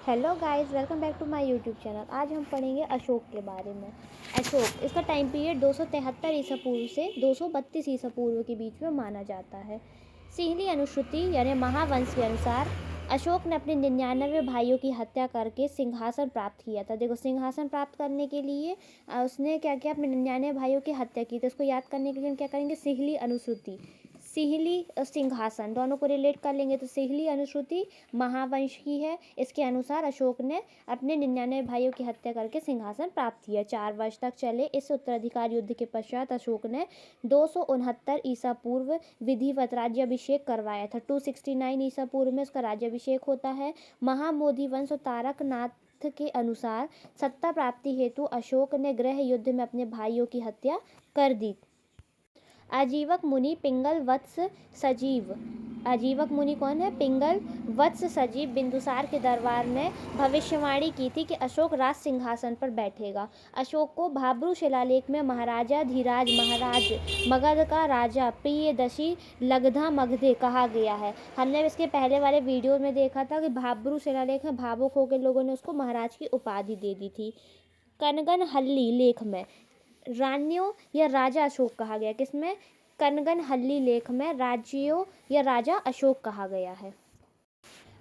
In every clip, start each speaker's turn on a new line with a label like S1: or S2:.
S1: Hello guys, welcome back to my YouTube channel. आज हम पढ़ेंगे अशोक के बारे में। अशोक, इसका टाइम पीरियड 273 ईसा पूर्व से 232 ईसा पूर्व के बीच में माना जाता है। सिंहली अनुश्रुति यानी महावंश के अनुसार अशोक ने अपने 99 भाइयों की हत्या करके सिंहासन प्राप्त किया था। देखो, सिंहासन प्राप्त करने के लिए उसने क्या किया, अपने 99 भाइयों की हत्या की। तो इसको याद करने के लिए हम क्या करेंगे, सिंहली अनुश्रुति, सिंहली सिंहासन दोनों को रिलेट कर लेंगे। तो सिंहली अनुश्रुति महावंश की है। इसके अनुसार अशोक ने अपने 99 भाइयों की हत्या करके सिंहासन प्राप्त किया। 4 वर्ष तक चले इस उत्तराधिकार युद्ध के पश्चात अशोक ने 269 ईसा पूर्व विधिवत राज्याभिषेक करवाया था। 269 ईसा पूर्व में इसका राज्याभिषेक होता है। महामोधी वंश और तारकनाथ के अनुसार सत्ता प्राप्ति हेतु अशोक ने गृह युद्ध में अपने भाइयों की हत्या कर दी। आजीवक मुनि पिंगल वत्स सजीव, आजीवक मुनि कौन है? पिंगल वत्स सजीव बिंदुसार के दरबार में भविष्यवाणी की थी कि अशोक राज सिंहासन पर बैठेगा। अशोक को भाब्रू शिलालेख में महाराजा धीराज महाराज मगध का राजा प्रियदर्शी लगधा मगधे कहा गया है। हमने इसके पहले वाले वीडियो में देखा था कि भाब्रू शिलालेख में भावुक होकर लोगों ने उसको महाराज की उपाधि दे दी थी। कनगनहल्ली लेख में राज्यों या राजा अशोक कहा गया। किसमें? कनगनहल्ली लेख में राज्यों या राजा अशोक कहा गया है।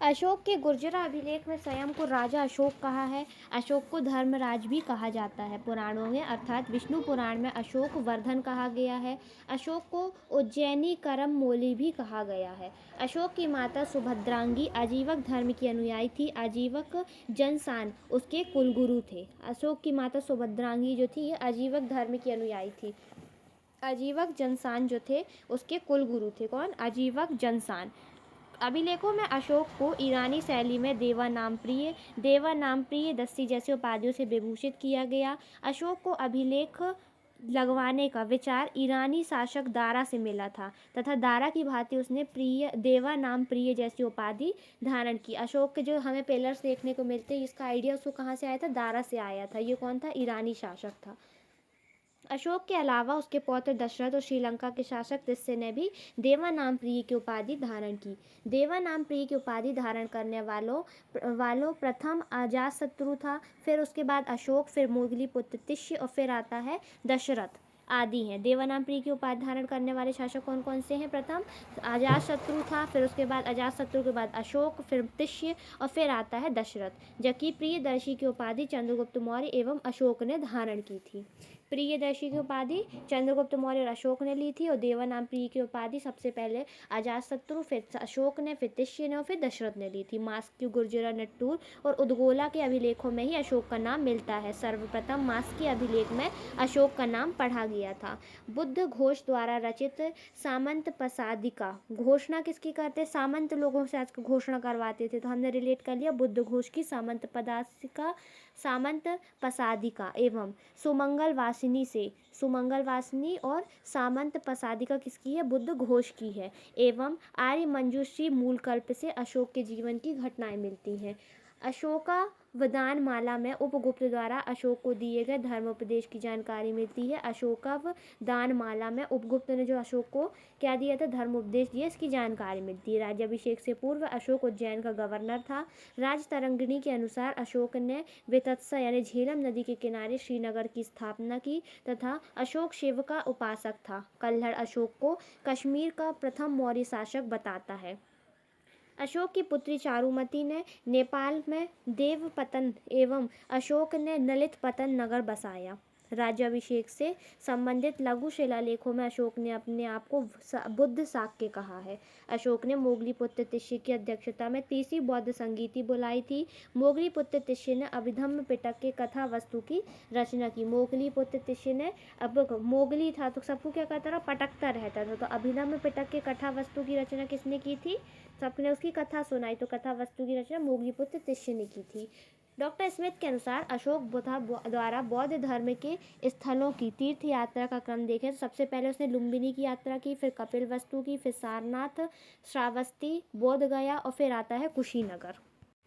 S1: अशोक के गुर्जरा अभिलेख में स्वयं को राजा अशोक कहा है। अशोक को धर्मराज भी कहा जाता है। पुराणों में अर्थात विष्णु पुराण में अशोक वर्धन कहा गया है। अशोक को उज्जैनी करम मोली भी कहा गया है। अशोक की माता सुभद्रांगी आजीवक धर्म की अनुयायी थी। आजीवक जनसान उसके कुलगुरु थे। अशोक की माता सुभद्रांगी जो थी ये आजीवक धर्म की अनुयायी थी। आजीवक जनसान जो थे उसके कुलगुरु थे। कौन? आजीवक जनसान। अभिलेखों में अशोक को ईरानी शैली में देवा नाम प्रिय दस्ती जैसी उपाधियों से विभूषित किया गया। अशोक को अभिलेख लगवाने का विचार ईरानी शासक दारा से मिला था तथा दारा की भांति उसने देवा नाम प्रिय जैसी उपाधि धारण की। अशोक के जो हमें पिलर्स देखने को मिलते हैं, इसका आइडिया उसको कहाँ से आया था? दारा से आया था। ये कौन था? ईरानी शासक था। अशोक के अलावा उसके पौत्र दशरथ और श्रीलंका के शासक तिस्से ने भी देवा नाम प्रिय की उपाधि धारण की। देवा नाम प्रिय की उपाधि धारण करने वालों प्रथम अजातशत्रु था, फिर उसके बाद अशोक, फिर मोगली पुत्र तिष्य और फिर आता है दशरथ आदि हैं। देवा नाम प्रिय की उपाधि धारण करने वाले शासक कौन कौन से हैं? प्रथम अजातशत्रु था, फिर उसके बाद अजातशत्रु के बाद अशोक, फिर तिष्य और फिर आता है दशरथ। जबकि प्रियदर्शी की उपाधि चंद्रगुप्त मौर्य एवं अशोक ने धारण की थी। प्रियदर्शी की उपाधि चंद्रगुप्त मौर्य और अशोक ने ली थी और देवा नाम प्रिय की उपाधि सबसे पहले अजातशत्रु, फिर अशोक ने, फिर तिष्य ने और फिर दशरथ ने ली थी। मास्क्यू, गुर्जरा, नट्टूर और उदगोला के अभिलेखों में ही अशोक का नाम मिलता है। सर्वप्रथम मास्की अभिलेख में अशोक का नाम पढ़ा गया था। बुद्ध घोष द्वारा रचित सामंत पसादिका, घोषणा किसकी करते? सामंत लोगों से आज घोषणा करवाते थे, तो हमने रिलेट कर लिया बुद्ध घोष की सामंत पदासिका, सामंत पसादिका एवं सुमंगल वासिनी से। सुमंगल वासिनी और सामंत पसादिका किसकी है? बुद्ध घोष की है। एवं आर्य मंजूश्री मूलकल्प से अशोक के जीवन की घटनाएं मिलती हैं। अशोकावदान माला में उपगुप्त द्वारा अशोक को दिए गए धर्मोपदेश की जानकारी मिलती है। अशोकावदान माला में उपगुप्त ने जो अशोक को क्या दिया था? धर्मोपदेश दिया, इसकी जानकारी मिलती है। राज्याभिषेक से पूर्व अशोक उज्जैन का गवर्नर था। राजतरंगिणी के अनुसार अशोक ने वितत्सा यानी झेलम नदी के किनारे श्रीनगर की स्थापना की तथा अशोक शिव का उपासक था। कल्हड़ अशोक को कश्मीर का प्रथम मौर्य शासक बताता है। अशोक की पुत्री चारुमती ने नेपाल में देवपतन एवं अशोक ने ललितपतन नगर बसाया। राज्याभिषेक से संबंधित लघु शिलालेखों में अशोक ने अपने आप को बुद्ध शाक्य कहा है। अशोक ने मोगली पुत्र तिष्य की अध्यक्षता में तीसरी बौद्ध संगीति बुलाई थी। मोगली पुत्र तिष्य ने अभिधम्म पिटक के कथा वस्तु की रचना की। मोगली पुत्र तिष्य ने, अब मोगली था तो सबको क्या करता था? पटकता रहता था। तो अभिधम्म पिटक के कथा वस्तु की रचना किसने की थी? सबने उसकी कथा सुनाई, तो कथा वस्तु की रचना मोगली पुत्र तिष्य ने की थी। डॉक्टर स्मिथ के अनुसार अशोक द्वारा बौद्ध धर्म के स्थलों की तीर्थ यात्रा का क्रम देखें तो सबसे पहले उसने लुम्बिनी की यात्रा की, फिर कपिलवस्तु की, फिर सारनाथ, श्रावस्ती, बोध गया और फिर आता है कुशीनगर।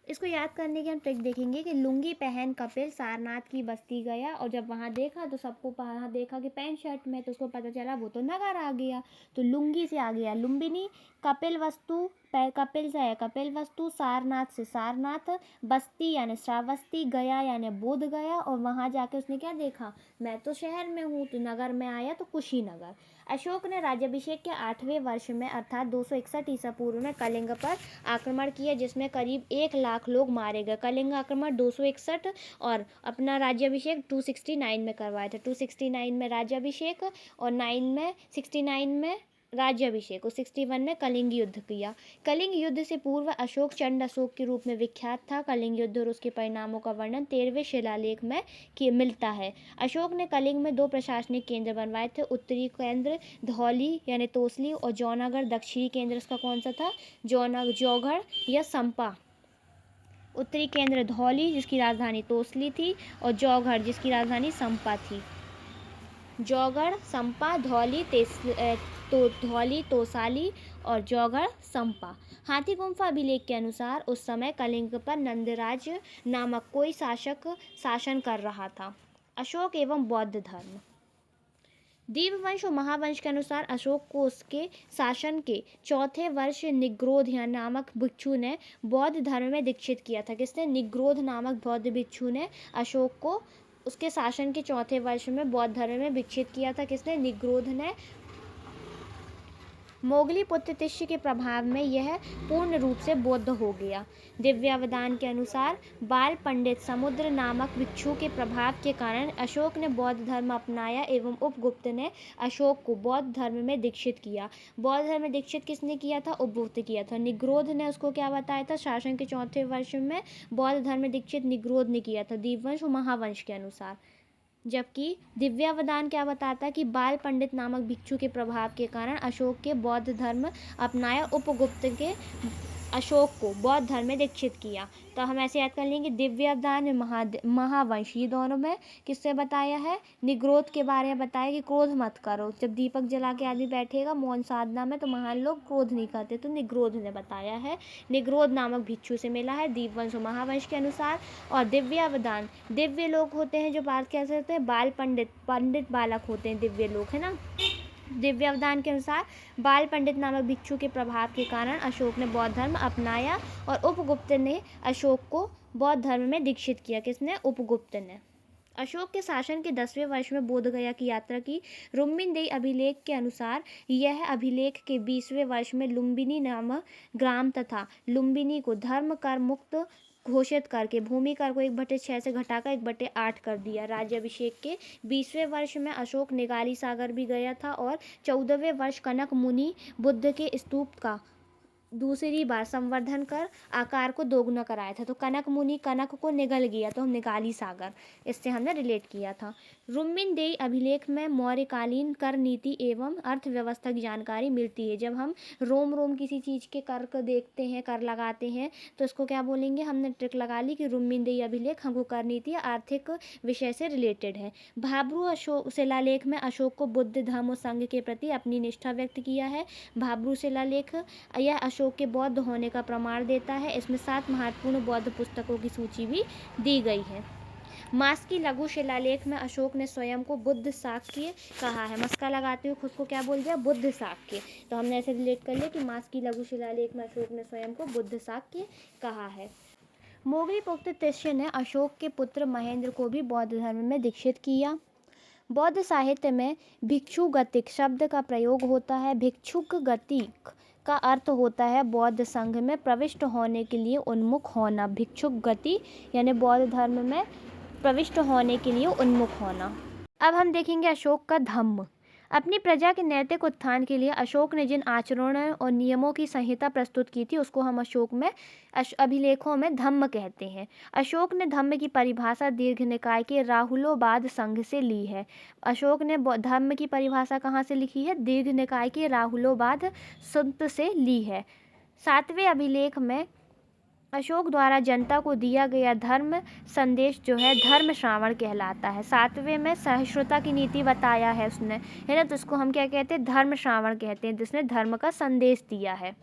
S1: इसको याद करने की हम ट्रिक देखेंगे कि लुंगी पहन कपिल सारनाथ की बस्ती गया और जब वहाँ देखा तो सबको वहाँ देखा कि पैंट शर्ट में, तो उसको पता चला वो तो नगर आ गया, तो लुंगी से आ गया लुम्बिनी, कपिल वस्तु कपिल से है कपिल वस्तु, सारनाथ से सारनाथ, बस्ती यानी श्रावस्ती, गया यानी बोध गया। और वहाँ जाके उसने क्या देखा, मैं तो शहर में हूँ, तो नगर में आया तो कुशीनगर। अशोक ने राज्याभिषेक के 8वें वर्ष में अर्थात 261 ईसा पूर्व में कलिंग पर आक्रमण किया, जिसमें करीब 1 लाख लोग मारे गए। कलिंग आक्रमण 261 और अपना राज्याभिषेक 269 में करवाया था। 269 में राज्याभिषेक और 69 में राज्याभिषेक और 61 में कलिंग युद्ध किया। कलिंग युद्ध से पूर्व अशोक चंड अशोक के रूप में विख्यात था। कलिंग युद्ध और उसके परिणामों का वर्णन 13वें शिलालेख में मिलता है। अशोक ने कलिंग में 2 प्रशासनिक केंद्र बनवाए थे, उत्तरी केंद्र धौली यानी तोसली और जौनागढ़। दक्षिणी केंद्र इसका कौन सा था, जौगढ़ या संपा। उत्तरी केंद्र धौली जिसकी राजधानी तोसली थी और जौगढ़ जिसकी राजधानी संपा थी। जौगढ़, संपा, धौली, तोसाली और जौगढ़, संपा। हाथी गुम्फा अभिलेख के अनुसार उस समय कलिंग पर नंदराज नामक कोई शासक शासन कर रहा था। अशोक एवं बौद्ध धर्म। दीपवंश और महावंश के अनुसार अशोक को उसके शासन के 4थे वर्ष निग्रोध नामक भिक्षु ने बौद्ध धर्म में दीक्षित किया था। किसने, निग्रोध नामक बौद्ध भिक्षु ने अशोक को उसके शासन के 4थे वर्ष में बौद्ध धर्म में दीक्षित किया था। किसने, निग्रोध ने। मोगली पुत्र तिष्य के प्रभाव में यह पूर्ण रूप से बौद्ध हो गया। दिव्यावदान के अनुसार बाल पंडित समुद्र नामक भिक्षु के प्रभाव के कारण अशोक ने बौद्ध धर्म अपनाया एवं उपगुप्त ने अशोक को बौद्ध धर्म में दीक्षित किया। बौद्ध धर्म में दीक्षित किसने किया था, उपगुप्त किया था। निग्रोध ने उसको क्या बताया था, शासन के 4थे वर्ष में बौद्ध धर्म में दीक्षित निग्रोध ने किया था, दीपवंश और महावंश के अनुसार। जबकि दिव्यावदान क्या बताता है कि बाल पंडित नामक भिक्षु के प्रभाव के कारण अशोक के बौद्ध धर्म अपनाया, उपगुप्त के अशोक को बौद्ध धर्म में दीक्षित किया। तो हम ऐसे याद कर लेंगे, दिव्यावदान महावंश ये दोनों में किससे बताया है, निग्रोध के बारे में बताया कि क्रोध मत करो। जब दीपक जला के आदमी बैठेगा मौन साधना में तो महान लोग क्रोध नहीं करते, तो निग्रोध ने बताया है। निग्रोध नामक भिक्षु से मिला है दीपवंश और महावंश के अनुसार। और दिव्यावदान, दिव्य लोग होते हैं जो बात कैसे होते हैं, बाल पंडित बालक होते हैं दिव्य लोग, है ना। दिव्यावदान के अनुसार बाल पंडित नामक भिक्षु के प्रभाव के कारण अशोक ने बौद्ध धर्म अपनाया और उपगुप्त ने अशोक को बौद्ध धर्म में दीक्षित किया। किसने, उपगुप्त ने। अशोक के शासन के 10वें वर्ष में बोध गया की यात्रा की। रुक्मिणदेही अभिलेख के अनुसार यह अभिलेख के 20वें वर्ष में लुम्बिनी नामक ग्राम तथा लुम्बिनी को धर्म कर मुक्त घोषित करके भूमि कर को 1/6 से घटाकर 1/8 कर दिया। राज्याभिषेक के 20वें वर्ष में अशोक निगाली सागर भी गया था और 14वें वर्ष कनक मुनि बुद्ध के स्तूप का दूसरी बार संवर्धन कर आकार को दोगुना कराया था। तो कनक मुनि कनक को निगल गया तो निगाली सागर, इससे हमने रिलेट किया था। रुक्मिणदेही अभिलेख में मौर्यकालीन कर नीति एवं अर्थव्यवस्था की जानकारी मिलती है। जब हम रोम किसी चीज़ के कर को देखते हैं, कर लगाते हैं, तो इसको क्या बोलेंगे, हमने ट्रिक लगा ली कि रुक्मिणदेही अभिलेख हमको कर नीति आर्थिक विषय से रिलेटेड है। भाब्रू अशोक शिलालेख में अशोक को बुद्ध धर्म और संघ के प्रति अपनी निष्ठा व्यक्त किया है। भाब्रू शिलालेख यह अशोक के बौद्ध होने का प्रमाण देता है। इसमें 7 महत्वपूर्ण बौद्ध पुस्तकों की सूची भी दी गई है। मास्की लघु शिलालेख में अशोक ने स्वयं को बुद्ध शाक्य कहा है। मस्का लगाते हुए खुद को क्या बोल दिया, बुद्ध शाक्य। तो हमने ऐसे रिलेट कर लिया कि मास्की लघु शिलालेख में अशोक ने स्वयं को बुद्ध शाक्य कहा है। मोगली पुत्र तिष्य ने अशोक के पुत्र महेंद्र को भी बौद्ध धर्म में दीक्षित किया। बौद्ध साहित्य में भिक्षुगतिक शब्द का प्रयोग होता है। भिक्षुगतिक का अर्थ होता है बौद्ध संघ में प्रविष्ट होने के लिए उन्मुख होना। भिक्षुक गति यानी बौद्ध धर्म में प्रविष्ट होने के लिए उन्मुख होना। अब हम देखेंगे अशोक का धम्म। अपनी प्रजा के नैतिक उत्थान के लिए अशोक ने जिन आचरणों और नियमों की संहिता प्रस्तुत की थी उसको हम अशोक में अभिलेखों में धम्म कहते हैं। अशोक ने धम्म की परिभाषा दीर्घ निकाय के राहुलोबाद संघ से ली है। अशोक ने धम्म की परिभाषा कहाँ से लिखी है, दीर्घ निकाय के राहुलोबाद संत से ली है। 7वें अभिलेख में अशोक द्वारा जनता को दिया गया धर्म संदेश जो है धर्म श्रावण कहलाता है। 7वें में सहिष्णुता की नीति बताया है उसने, है ना, तो उसको हम क्या कहते हैं, धर्म श्रावण कहते हैं, जिसने धर्म का संदेश दिया है।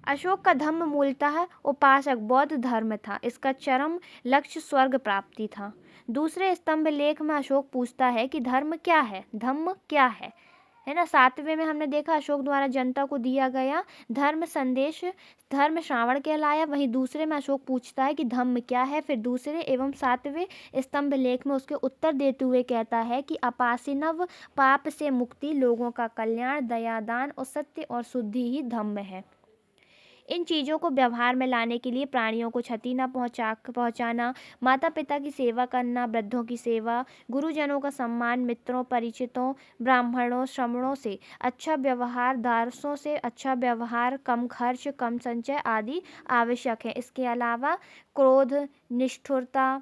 S1: अशोक का धम्म मूलतः उपासक बौद्ध धर्म था। इसका चरम लक्ष्य स्वर्ग प्राप्ति था। दूसरे स्तंभ लेख में अशोक पूछता है कि धर्म क्या है, धम्म क्या है। है ना। 7वें में हमने देखा अशोक द्वारा जनता को दिया गया धर्म संदेश धर्म श्रावण कहलाया। वहीं दूसरे में अशोक पूछता है कि धम्म क्या है, फिर दूसरे एवं 7वें स्तंभ लेख में उसके उत्तर देते हुए कहता है कि अपासिनव पाप से मुक्ति, लोगों का कल्याण, दया दान और सत्य और शुद्धि ही धम्म है। इन चीज़ों को व्यवहार में लाने के लिए प्राणियों को क्षति न पहुंचाना, माता पिता की सेवा करना, वृद्धों की सेवा, गुरुजनों का सम्मान, मित्रों परिचितों ब्राह्मणों श्रमणों से अच्छा व्यवहार, दारसों से अच्छा व्यवहार, कम खर्च कम संचय आदि आवश्यक है। इसके अलावा क्रोध, निष्ठुरता,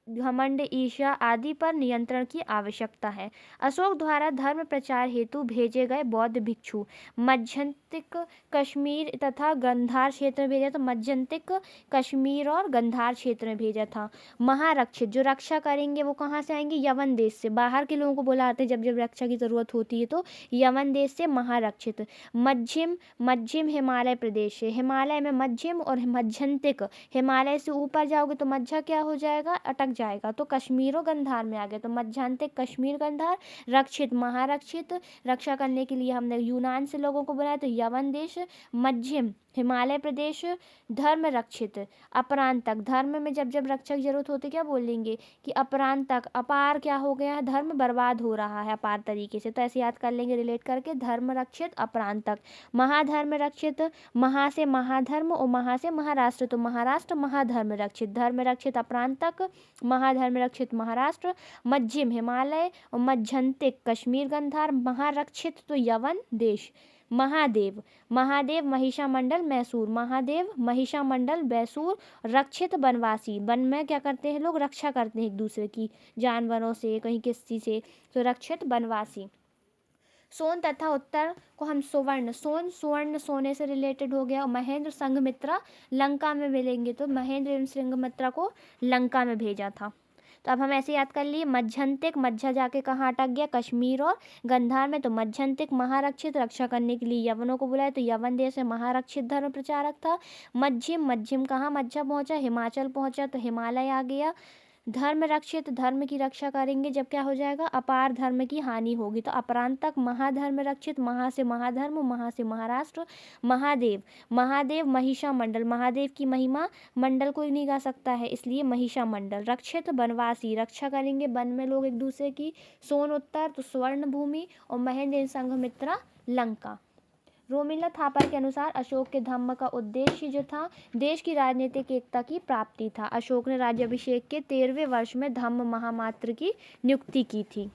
S1: घमंड, ईर्ष्या आदि पर नियंत्रण की आवश्यकता है। अशोक द्वारा धर्म प्रचार हेतु भेजे गए बौद्ध भिक्षु मध्यंतिक कश्मीर तथा गंधार क्षेत्र में भेजा था। मध्यंतिक कश्मीर और गंधार क्षेत्र में भेजा था। महारक्षित, जो रक्षा करेंगे वो कहाँ से आएंगे? यवन देश से। बाहर के लोगों को बुलाते हैं जब जब रक्षा की ज़रूरत होती है तो यवन देश से महारक्षित। मध्यम, मध्यम हिमालय प्रदेश से। हिमालय में मध्यम और मध्यंतिक, हिमालय से ऊपर जाओगे तो मध्य क्या हो जाएगा? अटक जाएगा। तो कश्मीर और गंधार में आ गए तो मध्यांतिक कश्मीर गंधार, रक्षित महारक्षित, रक्षा करने के लिए हमने यूनान से लोगों को बुलाया तो यवन देश, मध्यम हिमालय प्रदेश, धर्म रक्षित, अपरांतक, धर्म में जब जब रक्षा की जरूरत होती है क्या बोलेंगे कि अपरांतक, अपार क्या हो गया है? धर्म बर्बाद हो रहा है अपार तरीके से, तो ऐसे याद कर लेंगे रिलेट करके। धर्म रक्षित, अपरांतक। महाधर्म रक्षित, महा से महाधर्म और महा से महाराष्ट्र, तो महाराष्ट्र महाधर्म रक्षित। धर्म रक्षित अपरांतक, महाधर्म रक्षित महाराष्ट्र, मध्यम हिमालय और मध्यंतिक कश्मीर गंधार, महारक्षित तो यवन देश। महादेव, महादेव महिषामंडल मैसूर, महादेव महिषामंडल बैसूर, रक्षित वनवासी, वन में क्या करते हैं लोग? रक्षा करते हैं एक दूसरे की, जानवरों से कहीं किसी से, तो रक्षित वनवासी। सोन तथा उत्तर को हम सुवर्ण, सोन सुवर्ण सोने से रिलेटेड हो गया। और महेंद्र संघमित्रा लंका में मिलेंगे तो महेंद्र एवं संघमित्रा को लंका में भेजा था। तो अब हम ऐसे याद कर लिए। मध्यंतिक, मध्य जाके कहाँ अटक गया? कश्मीर और गंधार में। तो मध्यंतिक महारक्षित, रक्षा करने के लिए यवनों को बुलाया तो यवन देश में महारक्षित धर्म प्रचारक था। मध्यम, मध्यम कहाँ मध्य पहुँचा? हिमाचल पहुँचा तो हिमालय आ गया। धर्म रक्षित, धर्म की रक्षा करेंगे जब क्या हो जाएगा? अपार धर्म की हानि होगी। तो अपरांतक, महाधर्म रक्षित, महा से महाधर्म, महा से महाराष्ट्र। महादेव, महादेव महिषामंडल, महादेव की महिमा मंडल कोई नहीं गा सकता है इसलिए महिषामंडल। रक्षित वनवासी, रक्षा करेंगे वन में लोग एक दूसरे की। सोन उत्तर तो स्वर्ण भूमि और महेंद्र संघमित्रा लंका। रोमिला थापर के अनुसार अशोक के धम्म का उद्देश्य जो था देश की राजनीतिक एकता की प्राप्ति था। अशोक ने राज्याभिषेक के 13वें वर्ष में धम्म महामात्र की नियुक्ति की थी।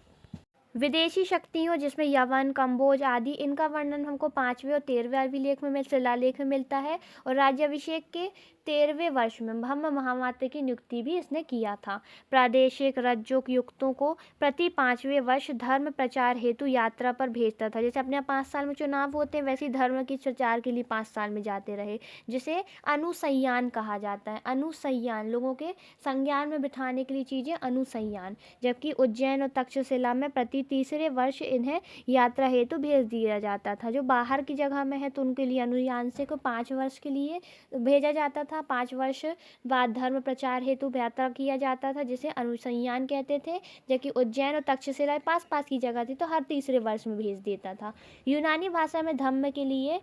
S1: विदेशी शक्तियों जिसमें यवन, कंबोज आदि, इनका वर्णन हमको 5वें और 13वें लेख में शिलालेख में मिलता है। और राज्याभिषेक के 13वें वर्ष में धम्म महामात्र की नियुक्ति भी इसने किया था। प्रादेशिक रज्जुयुक्तों को प्रति 5वें वर्ष धर्म प्रचार हेतु यात्रा पर भेजता था। जैसे अपने 5 साल में चुनाव होते हैं वैसे ही धर्म के प्रचार के लिए 5 साल में जाते रहे, जिसे अनुसंयान कहा जाता है। अनुसंयान, लोगों के संज्ञान में बिठाने के लिए चीज़ें, अनुसंयान। जबकि उज्जैन और तक्षशिला में प्रति तीसरे वर्ष इन्हें यात्रा हेतु भेज दिया जाता था। जो बाहर की जगह में है तो उनके लिए अनुयांशिक को 5 वर्ष के लिए भेजा जाता था। 5 वर्ष बाद धर्म प्रचार हेतु यात्रा किया जाता था जिसे अनुसंयान कहते थे। जबकि उज्जैन और तक्षशिला पास पास की जगह थी तो हर तीसरे वर्ष में भेज देता था। यूनानी भाषा में धम्म के लिए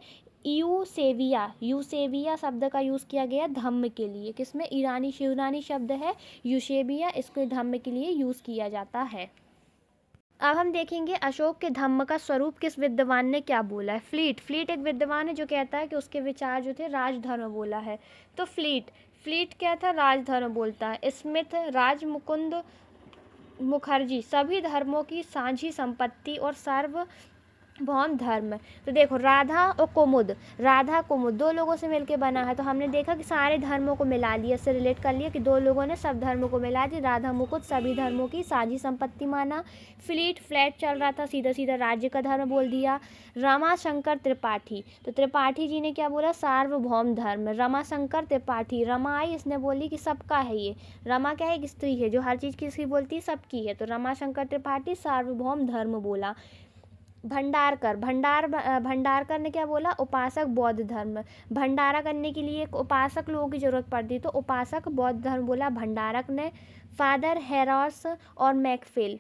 S1: यूसेबिया शब्द का यूज़ किया गया धम्म के लिए। किसमें? यूनानी शब्द है यूसेबिया, इसको धम्म के लिए यूज़ किया जाता है। अब हम देखेंगे अशोक के धम्म का स्वरूप किस विद्वान ने क्या बोला है। फ्लीट एक विद्वान है जो कहता है कि उसके विचार जो थे राजधर्म बोला है। तो फ्लीट क्या था? राजधर्म बोलता है। स्मिथ, राजमुकुंद मुखर्जी, सभी धर्मों की साझी संपत्ति और सार्वभौम धर्म। तो देखो राधा और कुमुद, राधा कुमुद 2 लोगों से मिलकर बना है। तो हमने देखा कि सारे धर्मों को मिला लिया, इससे रिलेट कर लिया कि 2 लोगों ने सब धर्मों को मिला दी। राधा मुकुट सभी धर्मों की साझी संपत्ति माना। फ्लैट चल रहा था, सीधा सीधा राज्य का धर्म बोल दिया। रमाशंकर त्रिपाठी, तो त्रिपाठी जी ने क्या बोला? सार्वभौम धर्म। रमाशंकर त्रिपाठी, रमा आई, इसने बोली कि सबका है ये। रमा क्या है? एक स्त्री है जो हर चीज़ किसकी बोलती है? सबकी है। तो रमाशंकर त्रिपाठी सार्वभौम धर्म बोला। भंडारकर ने क्या बोला? उपासक बौद्ध धर्म। भंडारा करने के लिए एक उपासक लोगों की जरूरत पड़ती तो उपासक बौद्ध धर्म बोला भंडारक ने। फादर हेरॉस और मैकफिल,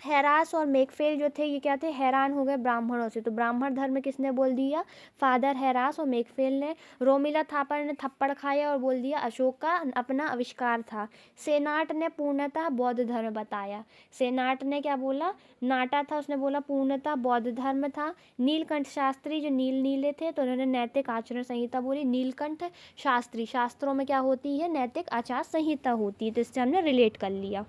S1: हैरास और मेकफेल जो थे ये क्या थे, हैरान हो गए ब्राह्मणों से। तो ब्राह्मण धर्म किसने बोल दिया, फादर हैरास और मेकफेल ने। रोमिला थापर ने थप्पड़ खाया और बोल दिया अशोक का अपना आविष्कार था। सेनाट ने पूर्णतः बौद्ध धर्म बताया। सेनाट ने क्या बोला, नाटा था, उसने बोला पूर्णतः बौद्ध धर्म था। नीलकंठ शास्त्री जो नीले थे, तो उन्होंने नैतिक आचरण संहिता बोली। नीलकंठ शास्त्री, शास्त्रों में क्या होती है, नैतिक आचार संहिता होती है, तो इससे हमने रिलेट कर लिया।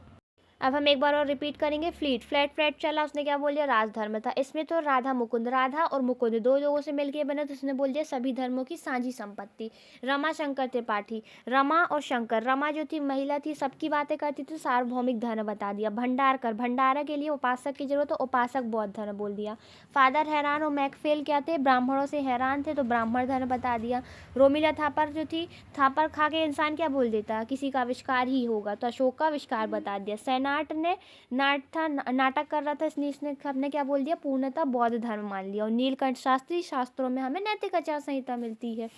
S1: अब हम एक बार और रिपीट करेंगे। फ्लैट चला, उसने क्या बोल दिया, राजधर्म था। इसमें तो राधा मुकुंद, राधा और मुकुंद दो लोगों से मिलकर बना, तो उसने बोल दिया सभी धर्मों की साझी संपत्ति। रमा शंकर त्रिपाठी, रमा और शंकर, रमा जो थी महिला थी, सबकी बातें करती थी, सार्वभौमिक धर्म बता दिया। भंडारकर, भंडारा के लिए उपासक की जरूरत, तो उपासक बौद्ध धर्म बोल दिया। फादर हैरान और मैकफेल क्या थे, ब्राह्मणों से हैरान थे, तो ब्राह्मण धर्म बता दिया। रोमिला थापर जो थी, थापर खा के इंसान क्या बोल देता, किसी का आविष्कार ही होगा, तो अशोक का आविष्कार बता दिया। सेनाट ने नाटक कर रहा था, इसलिए इसने हमने क्या बोल दिया, पूर्णतः बौद्ध धर्म मान लिया। और नीलकंठ शास्त्री, शास्त्रों में हमें नैतिक आचार संहिता मिलती है।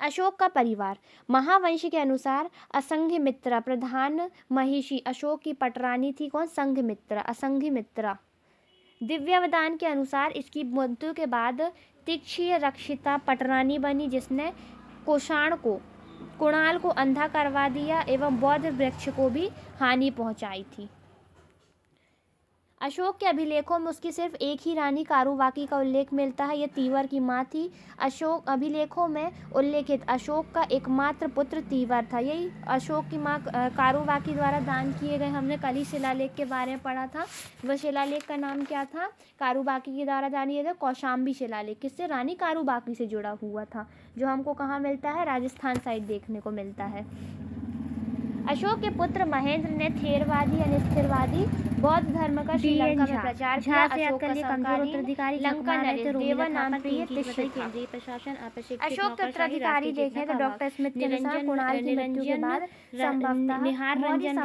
S1: अशोक का परिवार, महावंश के अनुसार असंघमित्रा प्रधान महिषी, अशोक की पटरानी थी कौन, संघमित्रा, असंघमित्रा। दिव्यावदान के अनुसार इसकी मृत्यु के बाद तीक्ष्य रक्षिता पटरानी बनी, जिसने कुणाल को अंधा करवा दिया एवं बौद्ध वृक्ष को भी हानि पहुंचाई थी। अशोक के अभिलेखों में उसकी सिर्फ एक ही रानी कारुबाकी का उल्लेख मिलता है, यह तीवर की माँ थी। अशोक अभिलेखों में उल्लेखित अशोक का एकमात्र पुत्र तीवर था। यही अशोक की माँ कारुबाकी द्वारा दान किए गए, हमने कल ही शिलालेख के बारे में पढ़ा था। वह शिलालेख का नाम क्या था, कारुबाकी के द्वारा दान किया था, कौशाम्बी शिलालेख। किससे, रानी कारुबाकी से जुड़ा हुआ था, जो हमको कहाँ मिलता है, राजस्थान साइड देखने को मिलता है। अशोक के पुत्र महेंद्र ने थेरवादी यानी स्थिरवादी बौद्ध धर्म का श्रीलंका में प्रचार किया। अशोक का कमजोर उत्तराधिकारी लंका नरेश देवा नाम प्रिय केंद्रीय प्रशासन अशोक के उत्तराधिकारी देखें तो डॉक्टर स्मिथ के अनुसार कुणाल की मृत्यु के बाद संभवतः निहार रंजन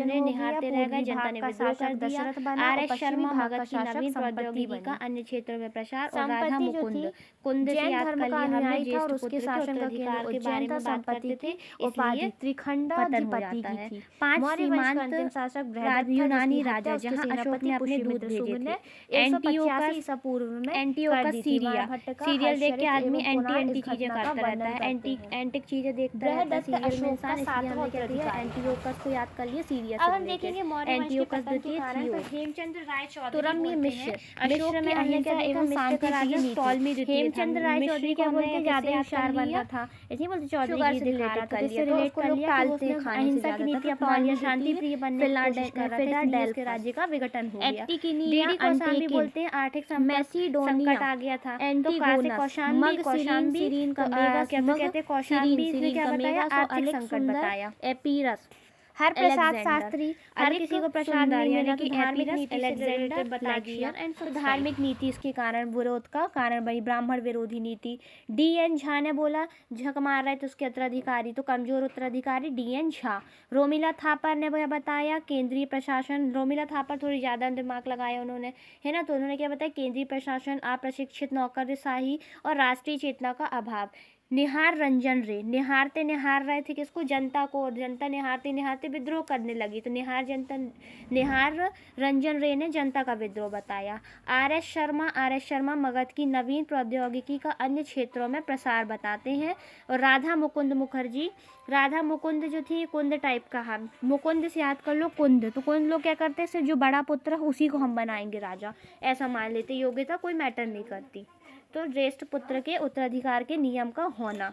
S1: ने निहारते रह गए, जनता ने विद्रोह कर दिया। आर.एस. शर्मा भगत की नवीन प्रौद्योगिकी का अन्य क्षेत्रों में प्रसार और राधा मुकुंद कुंद से याद कर लिया हमने, ज्येष्ठ पुत्र के उत्तराधिकार के बारे में बात करते थे, इसलिए त्रिखंड पतन हो जाता है। 5 सीमांत शासक यूनानी राजा, जहां अशोक ने अपने दूत भेजे थे। एंटियोकस सीरियल देख के आदमी एंटी चीजें करता रहता है, एंटिक चीजें देखता रहता है सीरियल में इंसान, इसलिए हमने क्या किया, एंटियोकस को याद कर लिया सीरियल। अब हम देखेंगे एंटियोकस द्वितीय हेमचंद्र राय चौधरी मिश्र, अशोक की अहिंसा एवं शांति की नीति। हेमचंद्र राय चौधरी क्या बोलते हैं, ज्यादा होशियार बन रहा था, इसलिए बोलते चौधरी की रिलेटेड कर लिया, तो उसको लोग टालते हैं, अहिंसा की नीति अपना लिया, शांति प्रिय बनने की कोशिश कर रहा था, इसलिए उसके राज्य का विघटन हो गया। डीडी कौशाम्बी बोलते हैं आर्थिक संकट आ गया था, तो कौशाम्बी का कहते कौशाम्बी ने क्या बताया, आर्थिक संकट बताया। एपीरस हर प्रसाद शास्त्री, हर किसी को प्रसाद नहीं मिला, कि धार्मिक नीति से बता दिया, तो धार्मिक नीति इसके कारण विरोध का कारण बनी, ब्राह्मण विरोधी नीति। डी.एन. झा ने बोला, झक मार रहे थे उसके उत्तराधिकारी, तो कमजोर उत्तराधिकारी डी.एन. झा। रोमिला थापर ने बताया केंद्रीय प्रशासन, रोमिला थापर थोड़ी ज़्यादा दिमाग लगाया उन्होंने, है ना, तो उन्होंने क्या बताया, केंद्रीय प्रशासन, अप्रशिक्षित नौकरशाही और राष्ट्रीय चेतना का अभाव। निहार रंजन रे, निहार रहे थे किसको, जनता को, जनता निहारते विद्रोह करने लगी, तो निहार रंजन रे ने जनता का विद्रोह बताया। आर.एस. शर्मा मगध की नवीन प्रौद्योगिकी का अन्य क्षेत्रों में प्रसार बताते हैं। और राधा मुकुंद जो थी कुंद टाइप का, हम मुकुंद से याद कर लो कुंद, तो कुंद लोग क्या करते हैं, सिर्फ जो बड़ा पुत्र है उसी को हम बनाएंगे राजा, ऐसा मान लेते, योग्यता कोई मैटर नहीं करती, तो ज्येष्ठ पुत्र के उत्तराधिकार के नियम का होना।